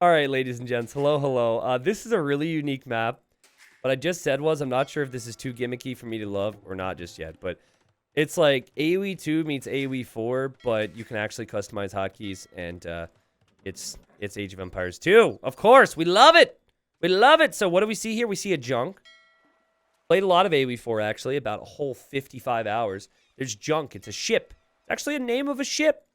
All right, ladies and gents. Hello, hello. This is a really unique map. What I just said was I'm not sure if this is too gimmicky for me to love or not just yet, but it's like AoE 2 meets AoE 4, but you can actually customize hotkeys, and it's Age of Empires 2. Of course, we love it. We love it. So what do we see here? We see a junk. Played a lot of AoE 4, actually, about a whole 55 hours. There's junk. It's a ship. It's actually a name of a ship.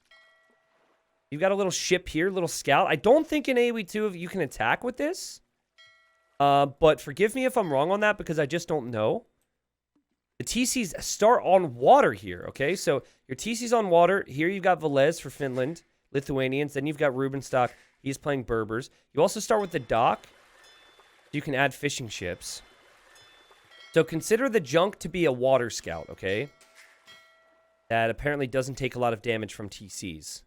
You've got a little ship here, little scout. I don't think in AoE 2 you can attack with this. But forgive me if I'm wrong on that because I just don't know. The TCs start on water here, okay? So your TC's on water. Here you've got Villese for Finland, Lithuanians. Then you've got Rubenstock. He's playing Berbers. You also start with the dock. You can add fishing ships. So consider the junk to be a water scout, okay? That apparently doesn't take a lot of damage from TCs.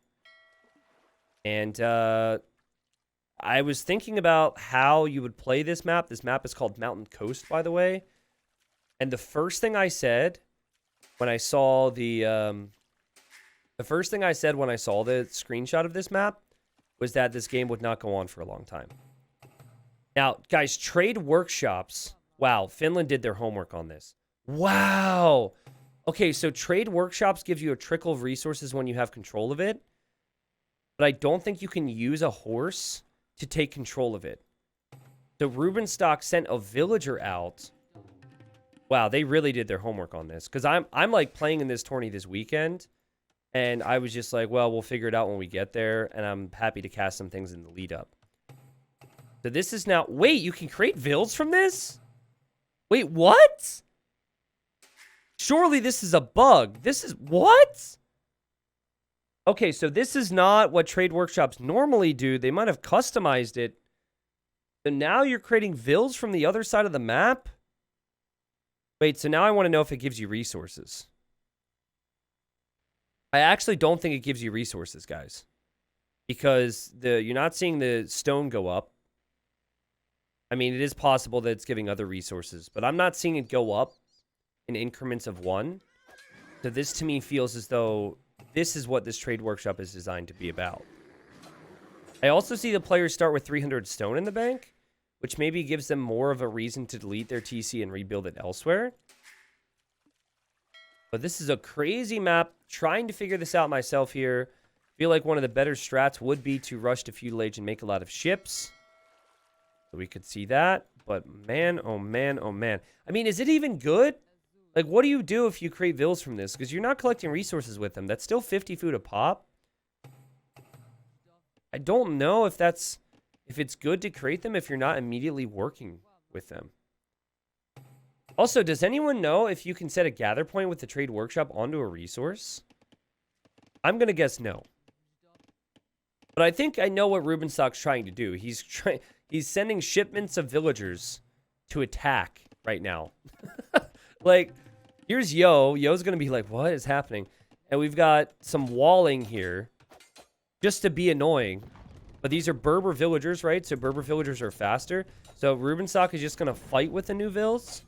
And I was thinking about how you would play this map. This map is called Mountain Coast, by the way. And the first thing I said when I saw the screenshot of this map was that this game would not go on for a long time. Now, guys, trade workshops. Wow, Finland did their homework on this. Wow. Okay, so trade workshops gives you a trickle of resources when you have control of it. But I don't think you can use a horse to take control of it. So Rubenstock sent a villager out. Wow, they really did their homework on this. Because I'm like playing in this tourney this weekend. And I was just like, well, we'll figure it out when we get there. And I'm happy to cast some things in the lead up. So this is now... Wait, you can create vills from this? Wait, what? Surely this is a bug. This is... What? Okay, so this is not what trade workshops normally do. They might have customized it. So now you're creating vills from the other side of the map? Wait, so now I want to know if it gives you resources. I actually don't think it gives you resources, guys. Because you're not seeing the stone go up. I mean, it is possible that it's giving other resources. But I'm not seeing it go up in increments of 1. So this to me feels as though... This is what this trade workshop is designed to be about. I also see the players start with 300 stone in the bank, which maybe gives them more of a reason to delete their TC and rebuild it elsewhere. But this is a crazy map. Trying to figure this out myself here. Feel like one of the better strats would be to rush to feudal age and make a lot of ships. So we could see that. But man, oh man, oh man. I mean, is it even good? Like, what do you do if you create vills from this? Because you're not collecting resources with them. That's still 50 food a pop. I don't know if it's good to create them if you're not immediately working with them. Also, does anyone know if you can set a gather point with the trade workshop onto a resource? I'm going to guess no. But I think I know what Rubenstock's trying to do. He's sending shipments of villagers to attack right now. Like, here's Yo. Yo's going to be like, what is happening? And we've got some walling here just to be annoying. But these are Berber villagers, right? So Berber villagers are faster. So Rubenstock is just going to fight with the new vills.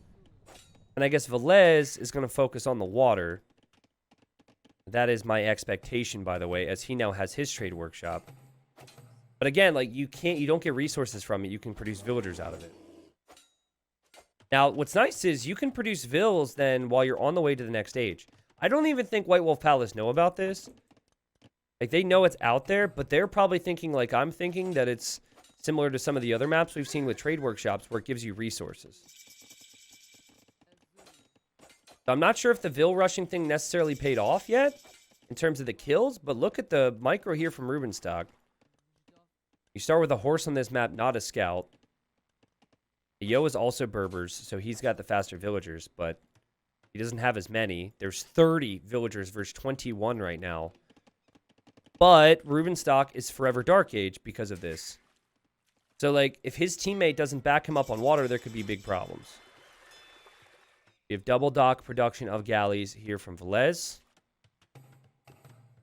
And I guess Villese is going to focus on the water. That is my expectation, by the way, as he now has his trade workshop. But again, like, you don't get resources from it. You can produce villagers out of it. Now, what's nice is you can produce vills then while you're on the way to the next age. I don't even think White Wolf Palace know about this. Like, they know it's out there, but they're probably thinking like I'm thinking, that it's similar to some of the other maps we've seen with trade workshops where it gives you resources. So I'm not sure if the vill rushing thing necessarily paid off yet in terms of the kills, but look at the micro here from Rubenstock. You start with a horse on this map, not a scout. Yo is also Berbers, so he's got the faster villagers, but he doesn't have as many. There's 30 villagers versus 21 right now. But Rubenstock is forever Dark Age because of this. So, like, if his teammate doesn't back him up on water, there could be big problems. We have double dock production of galleys here from Villese.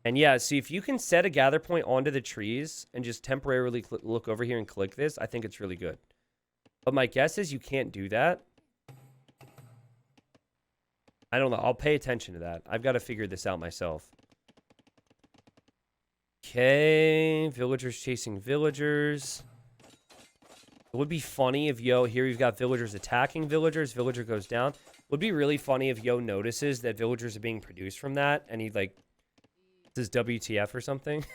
And yeah, see, if you can set a gather point onto the trees and just temporarily look over here and click this, I think it's really good. But my guess is you can't do that. I don't know. I'll pay attention to that. I've got to figure this out myself. Okay. Villagers chasing villagers. It would be funny if Yo, here you've got villagers attacking villagers. Villager goes down. Would be really funny if Yo notices that villagers are being produced from that, and he, like, says WTF or something.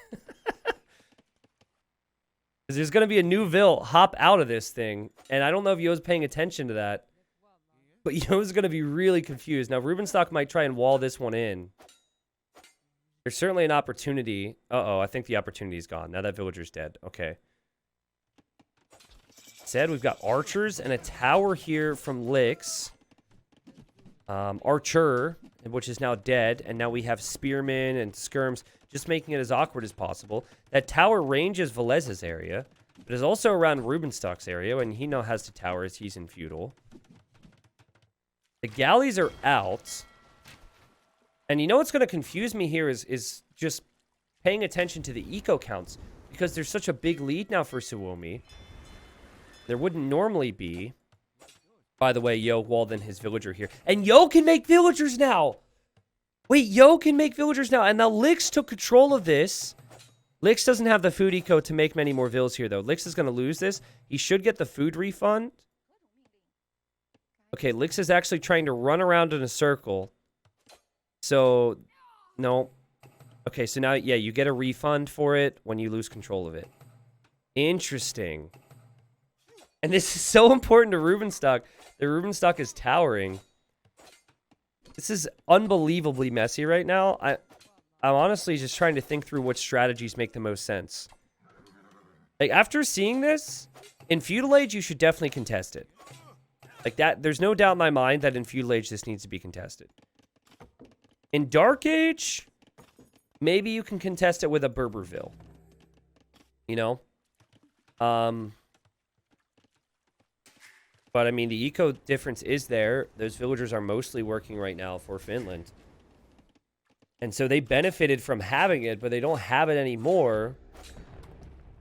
Because there's going to be a new Vill hop out of this thing, and I don't know if Yo's paying attention to that. But Yo's going to be really confused. Now, Rubenstock might try and wall this one in. There's certainly an opportunity. Uh-oh, I think the opportunity's gone. Now that villager's dead. Okay. Said we've got archers and a tower here from Lix. Archer, which is now dead. And now we have spearmen and skirms, just making it as awkward as possible. That tower ranges Vilese's area, but is also around Rubenstock's area, and he now has the towers. He's in feudal. The galleys are out. And you know what's going to confuse me here is just paying attention to the eco counts, because there's such a big lead now for Suomi. There wouldn't normally be. By the way, Yo walled in his villager here. And Yo can make villagers now! Wait, Yo can make villagers now. And now Lix took control of this. Lix doesn't have the food eco to make many more vills here, though. Lix is going to lose this. He should get the food refund. Okay, Lix is actually trying to run around in a circle. So, no. Okay, so now, yeah, you get a refund for it when you lose control of it. Interesting. And this is so important to Rubenstock. The Rubenstock is towering. This is unbelievably messy right now. I'm honestly just trying to think through what strategies make the most sense. Like, after seeing this, in Feudal Age, you should definitely contest it. Like, that, there's no doubt in my mind that in Feudal Age, this needs to be contested. In Dark Age, maybe you can contest it with a Berberville. You know? But, I mean, the eco difference is there. Those villagers are mostly working right now for Finland. And so they benefited from having it, but they don't have it anymore.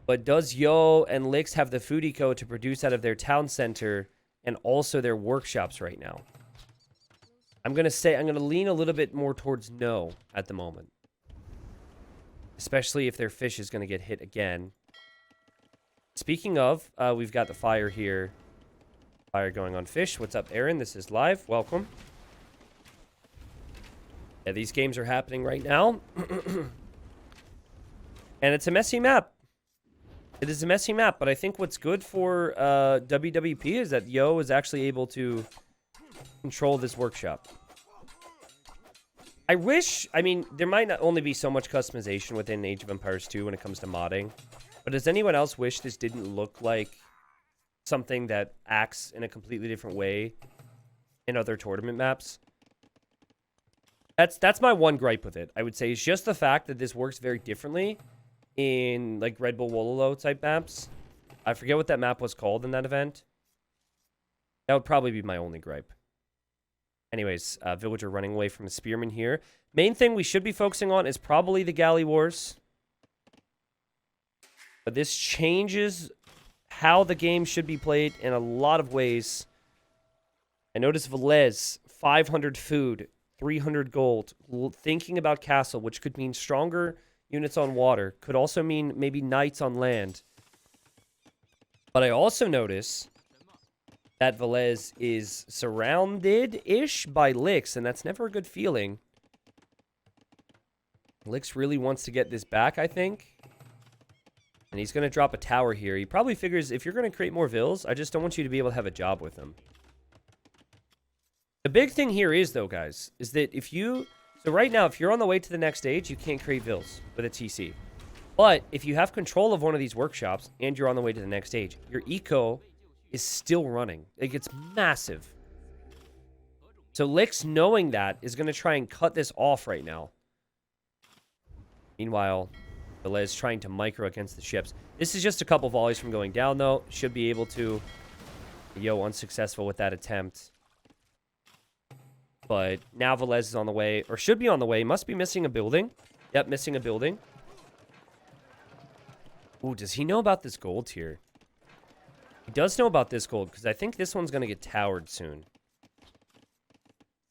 But does Yo and Lix have the food eco to produce out of their town center and also their workshops right now? I'm going to lean a little bit more towards no at the moment. Especially if their fish is going to get hit again. Speaking of, we've got the fire here. Fire going on fish. What's up, Aaron? This is live. Welcome. Yeah, these games are happening right now. And it's a messy map. It is a messy map, but I think what's good for WWP is that Yo is actually able to control this workshop. I mean, there might not only be so much customization within Age of Empires 2 when it comes to modding, but does anyone else wish this didn't look like something that acts in a completely different way in other tournament maps? That's my one gripe with it. I would say it's just the fact that this works very differently in like Red Bull Wololo type maps. I forget what that map was called in that event. That would probably be my only gripe. Anyways, villager running away from the spearman here. Main thing we should be focusing on is probably the galley wars. But this changes how the game should be played in a lot of ways. I noticed Villese, 500 food, 300 gold. Thinking about castle, which could mean stronger units on water. Could also mean maybe knights on land. But I also notice that Villese is surrounded-ish by Lix, and that's never a good feeling. Lix really wants to get this back, I think. And he's going to drop a tower here. He probably figures, if you're going to create more vills, I just don't want you to be able to have a job with them. The big thing here is, though, guys, is that if you... So right now, if you're on the way to the next stage, you can't create vills with a TC. But if you have control of one of these workshops and you're on the way to the next stage, your eco is still running. Like, it's massive. So Lix, knowing that, is going to try and cut this off right now. Meanwhile, Villese trying to micro against the ships. This is just a couple volleys from going down, though. Should be able to. Yo, unsuccessful with that attempt. But now Villese is on the way, or should be on the way. Must be missing a building. Yep, missing a building. Ooh, does he know about this gold here? He does know about this gold, because I think this one's going to get towered soon.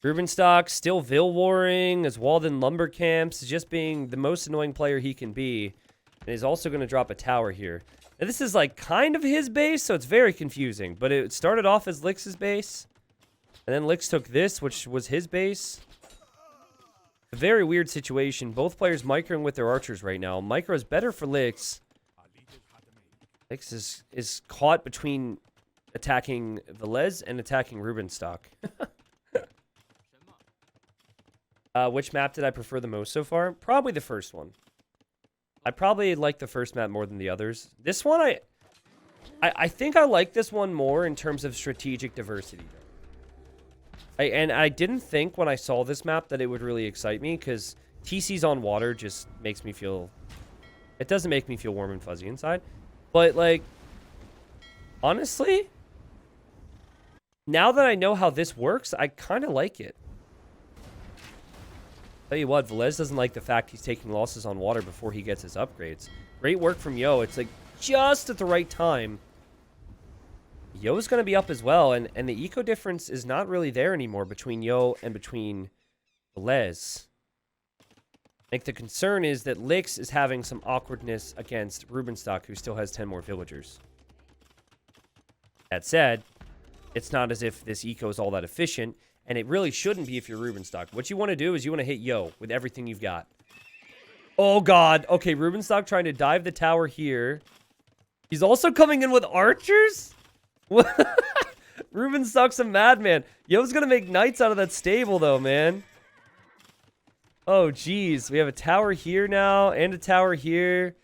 Rubenstock still Vill warring, as walled in lumber camps, just being the most annoying player he can be. And he's also going to drop a tower here. And this is like kind of his base, so it's very confusing. But it started off as Lix's base. And then Lix took this, which was his base. A very weird situation. Both players microing with their archers right now. Micro is better for Lix. Lix is caught between attacking Villese and attacking Rubenstock. Which map did I prefer the most so far? Probably the first one. I probably like the first map more than the others. This one, I think I like this one more in terms of strategic diversity. And I didn't think when I saw this map that it would really excite me, because TCs on water just makes me feel... It doesn't make me feel warm and fuzzy inside. But, like, honestly, now that I know how this works, I kind of like it. Tell you what, Villese doesn't like the fact he's taking losses on water before he gets his upgrades. Great work from Yo. It's like just at the right time. Yo's going to be up as well, and the eco difference is not really there anymore between Yo and between Villese. Like, the concern is that Lix is having some awkwardness against Rubenstock, who still has 10 more villagers. That said, it's not as if this eco is all that efficient, and it really shouldn't be if you're Rubenstock. What you want to do is you want to hit Yo with everything you've got. Oh, God. Okay, Rubenstock trying to dive the tower here. He's also coming in with archers? Rubenstock's a madman. Yo's going to make knights out of that stable, though, man. Oh, geez. We have a tower here now and a tower here.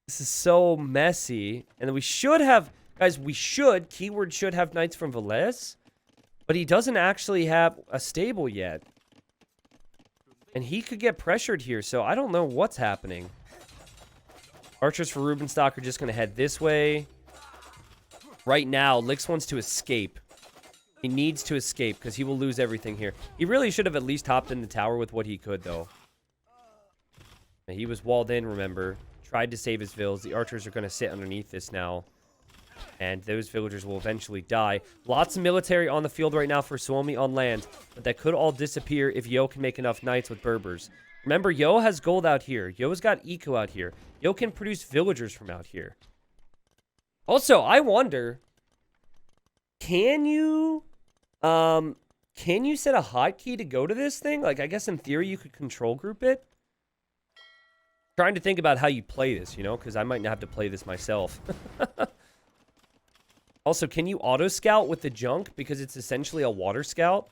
This is so messy. And then we should have... Guys, we should... Keyword should have knights from Villese. But he doesn't actually have a stable yet. And he could get pressured here, so I don't know what's happening. Archers for Rubenstock are just going to head this way. Right now, Lix wants to escape. He needs to escape because he will lose everything here. He really should have at least hopped in the tower with what he could, though. He was walled in, remember. Tried to save his vills. The archers are going to sit underneath this now. And those villagers will eventually die. Lots of military on the field right now for Suomi on land. But that could all disappear if Yo can make enough knights with Berbers. Remember, Yo has gold out here. Yo's got eco out here. Yo can produce villagers from out here. Also, I wonder... Can you set a hotkey to go to this thing? Like, I guess in theory you could control group it. Trying to think about how you play this, you know, because I might not have to play this myself. Also, can you auto scout with the junk because it's essentially a water scout?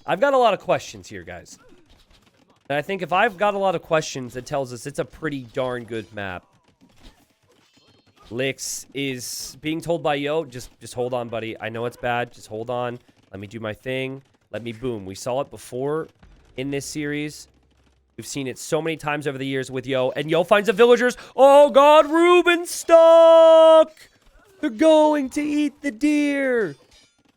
I've got a lot of questions here, guys. And I think if I've got a lot of questions, it tells us it's a pretty darn good map. Lix is being told by Yo, just hold on, buddy. I know it's bad. Just hold on. Let me do my thing. Let me boom. We saw it before in this series. We've seen it so many times over the years with Yo. And Yo finds the villagers. Oh, God, Rubenstock! They're going to eat the deer.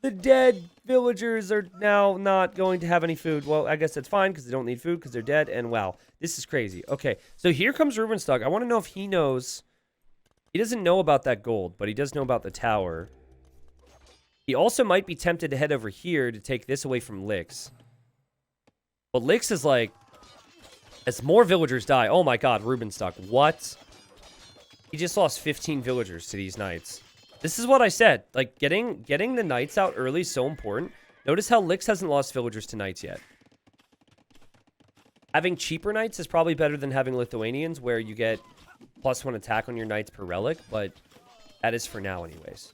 The dead villagers are now not going to have any food. Well, I guess that's fine because they don't need food because they're dead. And wow, this is crazy. Okay, so here comes Rubenstock. I want to know if he knows... He doesn't know about that gold, but he does know about the tower. He also might be tempted to head over here to take this away from Lix. But Lix is like, as more villagers die, oh my God, Rubenstock, what? He just lost 15 villagers to these knights. This is what I said, like getting the knights out early is so important. Notice how Lix hasn't lost villagers to knights yet. Having cheaper knights is probably better than having Lithuanians where you get +1 attack on your knights per relic, but that is for now anyways.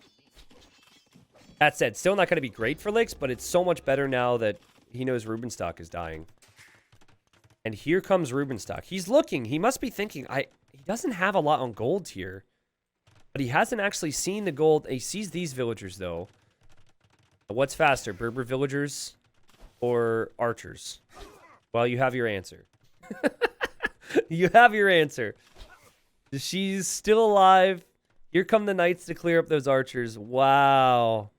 That said, still not going to be great for Lix, but it's so much better now that he knows Rubenstock is dying. And here comes Rubenstock. He's looking. He must be thinking, he doesn't have a lot on gold here. But he hasn't actually seen the gold. He sees these villagers, though. What's faster, Berber villagers or archers? Well, you have your answer. You have your answer. She's still alive. Here come the knights to clear up those archers. Wow.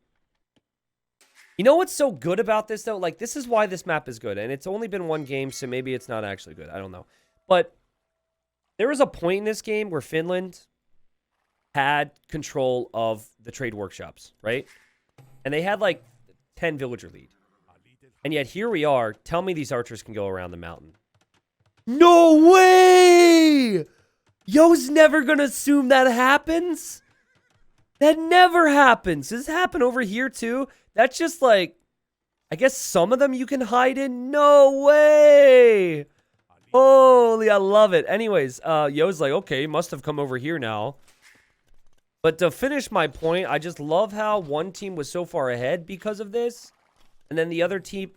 You know what's so good about this, though? Like, this is why this map is good. And it's only been one game, so maybe it's not actually good. I don't know. But there was a point in this game where Finland had control of the trade workshops, right? And they had, like, 10 villager lead. And yet, here we are. Tell me these archers can go around the mountain. No way! Yo's never gonna assume that happens. That never happens. Does this happen over here too? That's just like, I guess some of them you can hide in. No way. Holy, I love it. Anyways, Yo's like, okay, must have come over here now. But to finish my point, I just love how one team was so far ahead because of this. And then the other team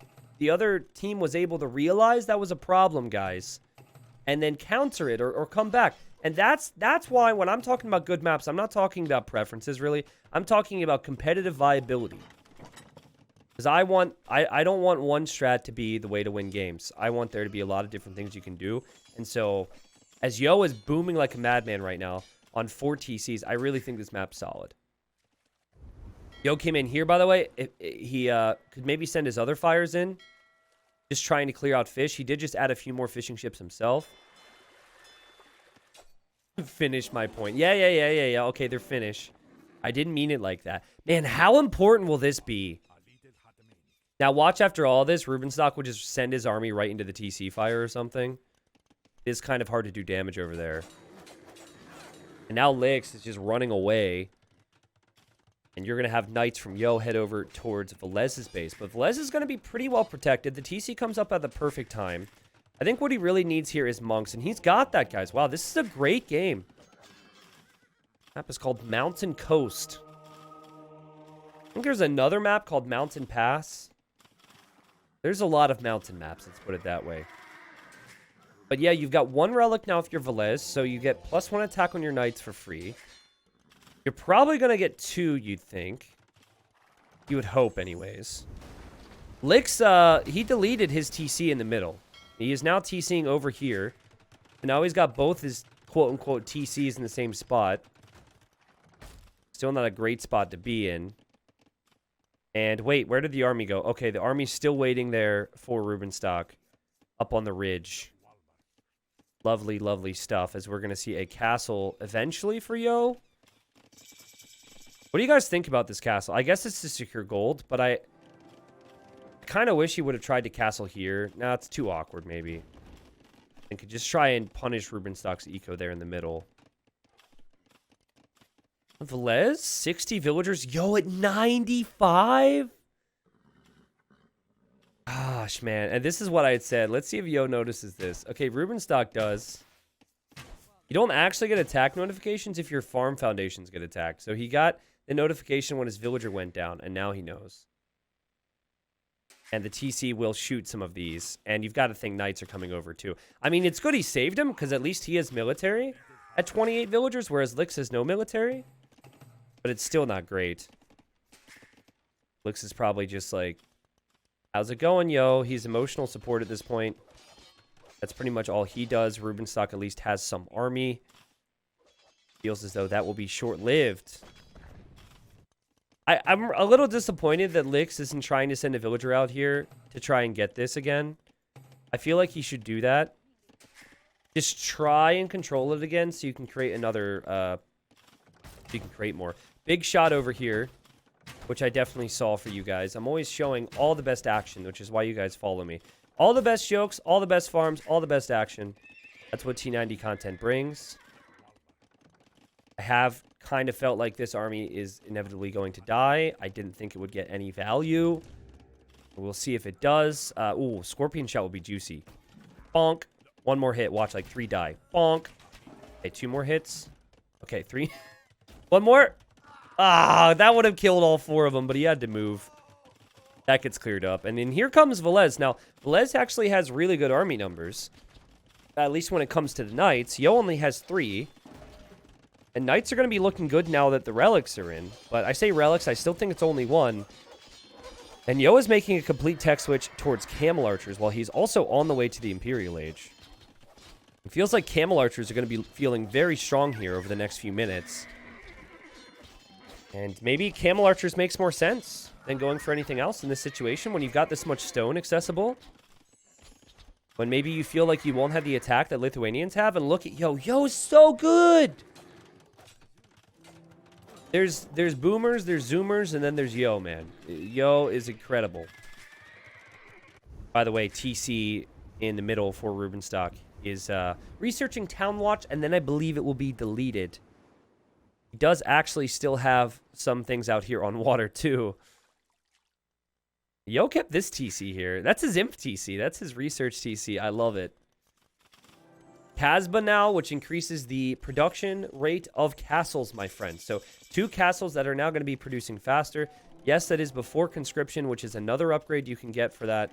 was able to realize that was a problem, guys. And then counter it or come back. And that's why when I'm talking about good maps, I'm not talking about preferences, really. I'm talking about competitive viability. Because I don't want one strat to be the way to win games. I want there to be a lot of different things you can do. And so, as Yo is booming like a madman right now on 4 TCs, I really think this map's solid. Yo came in here, by the way. He could maybe send his other fires in. Just trying to clear out fish. He did just add a few more fishing ships himself. Finish my point. Yeah. Okay, they're finished. I didn't mean it like that. Man, how important will this be? Now, watch after all this, Rubenstock would just send his army right into the TC fire or something. It is kind of hard to do damage over there. And now Lix is just running away. And you're going to have knights from Yo head over towards Vilese's base. But Villese is going to be pretty well protected. The TC comes up at the perfect time. I think what he really needs here is monks. And he's got that, guys. Wow, this is a great game. Map is called Mountain Coast. I think there's another map called Mountain Pass. There's a lot of mountain maps, let's put it that way. But yeah, you've got 1 relic now with your Villese, so you get +1 attack on your knights for free. You're probably going to get 2, you'd think. You would hope, anyways. Lix, he deleted his TC in the middle. He is now TCing over here. And now he's got both his quote-unquote TCs in the same spot. Still not a great spot to be in. And wait, where did the army go? Okay, the army's still waiting there for Rubenstock up on the ridge. Lovely, lovely stuff, as we're going to see a castle eventually for Yo. What do you guys think about this castle? I guess it's to secure gold, but I kind of wish he would have tried to castle here. Nah, it's too awkward, maybe. And could just try and punish Rubenstock's eco there in the middle. Villese, 60 villagers. Yo, at 95? Gosh, man. And this is what I had said. Let's see if Yo notices this. Okay, Rubenstock does. You don't actually get attack notifications if your farm foundations get attacked. So he got the notification when his villager went down, and now he knows. And the TC will shoot some of these. And you've got to think knights are coming over, too. I mean, it's good he saved him, because at least he has military at 28 villagers, whereas Lix has no military. But it's still not great. Lix is probably just like, how's it going, Yo? He's emotional support at this point. That's pretty much all he does. Rubenstock at least has some army. Feels as though that will be short-lived. I'm a little disappointed that Lix isn't trying to send a villager out here to try and get this again. I feel like he should do that. Just try and control it again so you can create another... you can create more. Big shot over here, which I definitely saw for you guys. I'm always showing all the best action, which is why you guys follow me. All the best jokes, all the best farms, all the best action. That's what T90 content brings. I have kind of felt like this army is inevitably going to die. I didn't think it would get any value. We'll see if it does. Ooh, Scorpion Shot will be juicy. Bonk. 1 more hit. Watch, like 3 die. Bonk. Okay, 2 more hits. Okay, 3. 1 more. Ah, that would have killed all 4 of them, but he had to move. That gets cleared up. And then here comes Villese. Now, Villese actually has really good army numbers. At least when it comes to the knights. Yo only has 3. And knights are going to be looking good now that the relics are in. But I say relics, I still think it's only 1. And Yo is making a complete tech switch towards camel archers while he's also on the way to the Imperial Age. It feels like camel archers are going to be feeling very strong here over the next few minutes. And maybe camel archers makes more sense than going for anything else in this situation when you've got this much stone accessible. When maybe you feel like you won't have the attack that Lithuanians have. And look at Yo. Yo is so good. There's boomers, there's zoomers, and then there's Yo, man. Yo is incredible. By the way, TC in the middle for Rubenstock. is researching Town Watch, and then I believe it will be deleted. He does actually still have some things out here on water, too. Yo kept this TC here. That's his Imp TC. That's his research TC. I love it. Casbah now, which increases the production rate of castles, my friend. So 2 castles that are now going to be producing faster. Yes, that is before conscription, which is another upgrade you can get for that.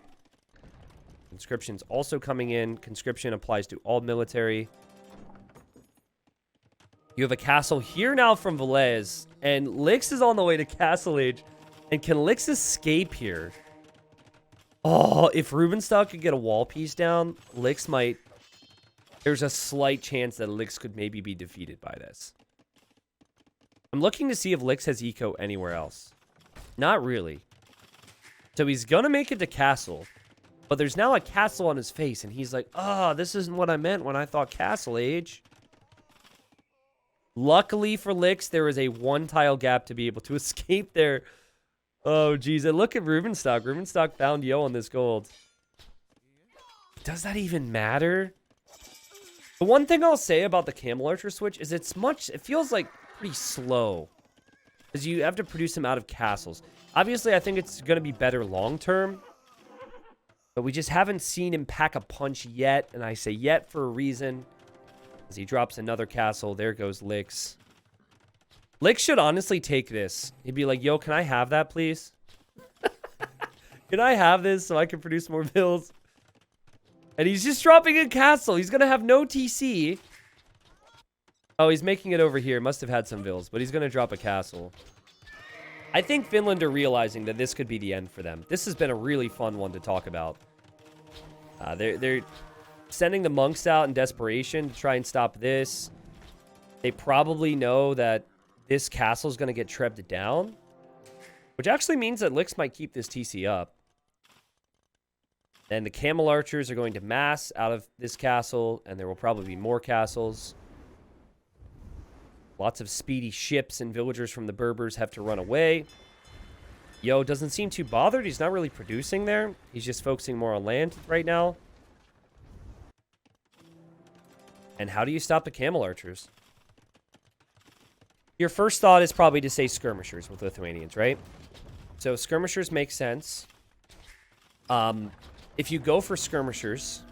Conscription's also coming in. Conscription applies to all military. You have a castle here now from Villese, and Lix is on the way to Castle Age. And can Lix escape here? Oh, if Rubenstock could get a wall piece down, Lix might... There's a slight chance that Lix could maybe be defeated by this. I'm looking to see if Lix has eco anywhere else. Not really. So he's going to make it to Castle. But there's now a castle on his face, and he's like, this isn't what I meant when I thought Castle Age. Luckily for Lix, there is a 1-tile gap to be able to escape there. Oh, geez. And look at Rubenstock. Rubenstock found Yo on this gold. Does that even matter? The one thing I'll say about the Camel Archer switch is it feels like pretty slow. Because you have to produce them out of castles. Obviously, I think it's going to be better long-term. But we just haven't seen him pack a punch yet. And I say yet for a reason. As he drops another castle. There goes Lix. Lix should honestly take this. He'd be like, yo, can I have that, please? Can I have this so I can produce more bills? And he's just dropping a castle. He's going to have no TC. Oh, he's making it over here. Must have had some vills, but he's going to drop a castle. I think Finland are realizing that this could be the end for them. This has been a really fun one to talk about. They're sending the monks out in desperation to try and stop this. They probably know that this castle is going to get trebbed down, which actually means that Lix might keep this TC up. And the Camel Archers are going to mass out of this castle, and there will probably be more castles. Lots of speedy ships and villagers from the Berbers have to run away. Yo doesn't seem too bothered. He's not really producing there. He's just focusing more on land right now. And how do you stop the Camel Archers? Your first thought is probably to say skirmishers with Lithuanians, right? So skirmishers make sense. If you go for skirmishers,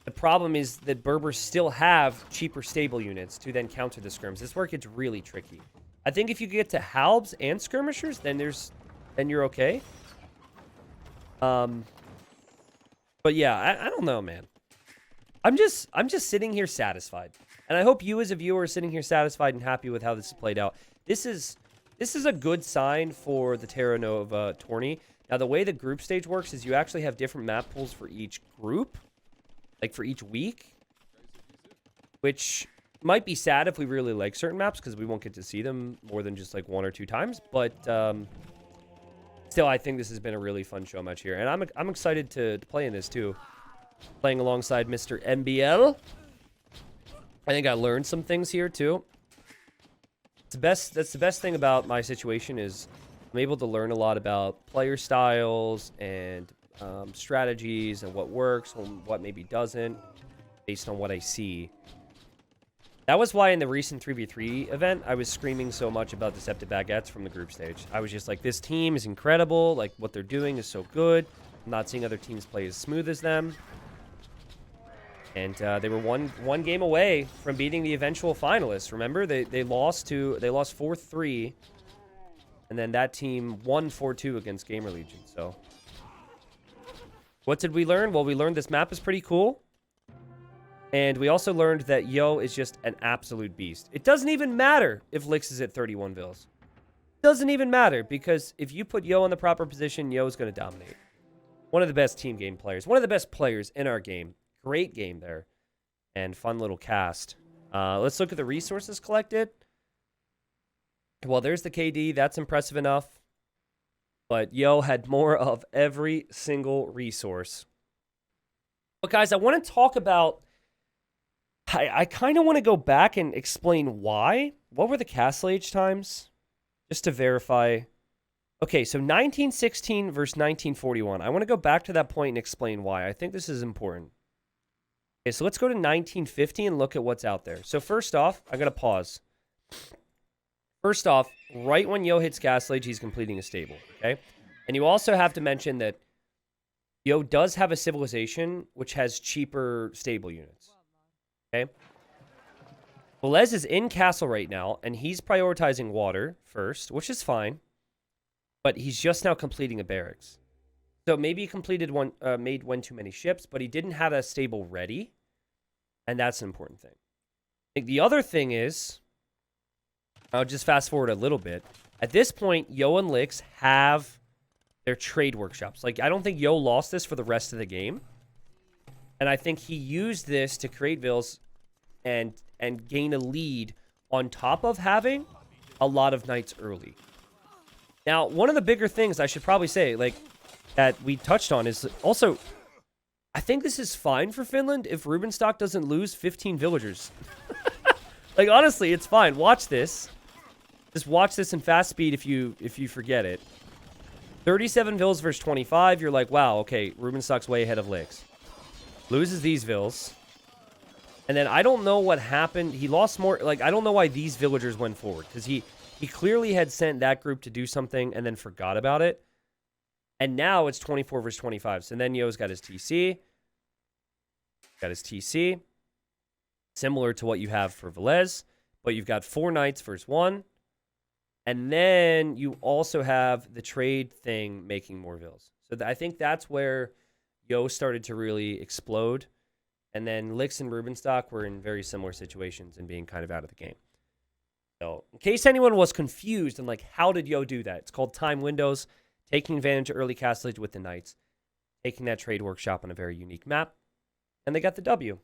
the problem is that Berbers still have cheaper stable units to then counter the skirms. This work gets really tricky. I think if you get to halbs and skirmishers, then you're okay. But yeah, I don't know, man. I'm just sitting here satisfied. And I hope you as a viewer are sitting here satisfied and happy with how this has played out. This is a good sign for the Terra Nova tourney. Now, the way the group stage works is you actually have different map pools for each group, like for each week, which might be sad if we really like certain maps because we won't get to see them more than just like 1 or 2 times. But still, I think this has been a really fun show match here. And I'm excited to play in this too, playing alongside Mr. MBL. I think I learned some things here too. That's the best thing about my situation is I'm able to learn a lot about player styles and strategies and what works and what maybe doesn't based on what I see. That was why in the recent 3v3 event, I was screaming so much about Deceptive Baguettes from the group stage. I was just like, this team is incredible. Like, what they're doing is so good. I'm not seeing other teams play as smooth as them. And they were one game away from beating the eventual finalists. Remember, they lost 4-3, and then that team won 4-2 against Gamer Legion. So, what did we learn? Well, we learned this map is pretty cool, and we also learned that Yo is just an absolute beast. It doesn't even matter if Lix is at 31 vills. Doesn't even matter because if you put Yo in the proper position, Yo is going to dominate. One of the best team game players. One of the best players in our game. Great game there. And fun little cast. Let's look at the resources collected. Well, there's the KD. That's impressive enough. But Yo had more of every single resource. But guys, I want to talk about... I kind of want to go back and explain why. What were the Castle Age times? Just to verify... Okay, so 1916 versus 1941. I want to go back to that point and explain why. I think this is important. Okay, so let's go to 1950 and look at what's out there. So first off, I gotta pause. First off, right when Yo hits Castle Age, he's completing a stable, okay? And you also have to mention that Yo does have a civilization which has cheaper stable units, okay? Villese is in castle right now, and he's prioritizing water first, which is fine, but he's just now completing a barracks. So maybe he completed one, made one too many ships, but he didn't have a stable ready, and that's an important thing. I think the other thing is, I'll just fast forward a little bit. At this point, Yo and Lix have their trade workshops. Like, I don't think Yo lost this for the rest of the game, and I think he used this to create vills and gain a lead on top of having a lot of knights early. Now, one of the bigger things I should probably say, like, that we touched on is also, I think this is fine for Finland if Rubenstock doesn't lose 15 villagers. Like, honestly, it's fine. Watch this. Just watch this in fast speed if you forget it. 37 vills versus 25. You're like, wow, okay, Rubenstock's way ahead of Lix. Loses these vills. And then I don't know what happened. He lost more. Like, I don't know why these villagers went forward. Because he clearly had sent that group to do something and then forgot about it. And now it's 24 versus 25. So then Yo's got his TC. Got his TC. Similar to what you have for Villese. But you've got 4 knights versus 1. And then you also have the trade thing making more vills. So I think that's where Yo started to really explode. And then Lix and Rubenstock were in very similar situations and being kind of out of the game. So in case anyone was confused and like, how did Yo do that? It's called time windows, taking advantage of early castle age with the knights, taking that trade workshop on a very unique map, and they got the W.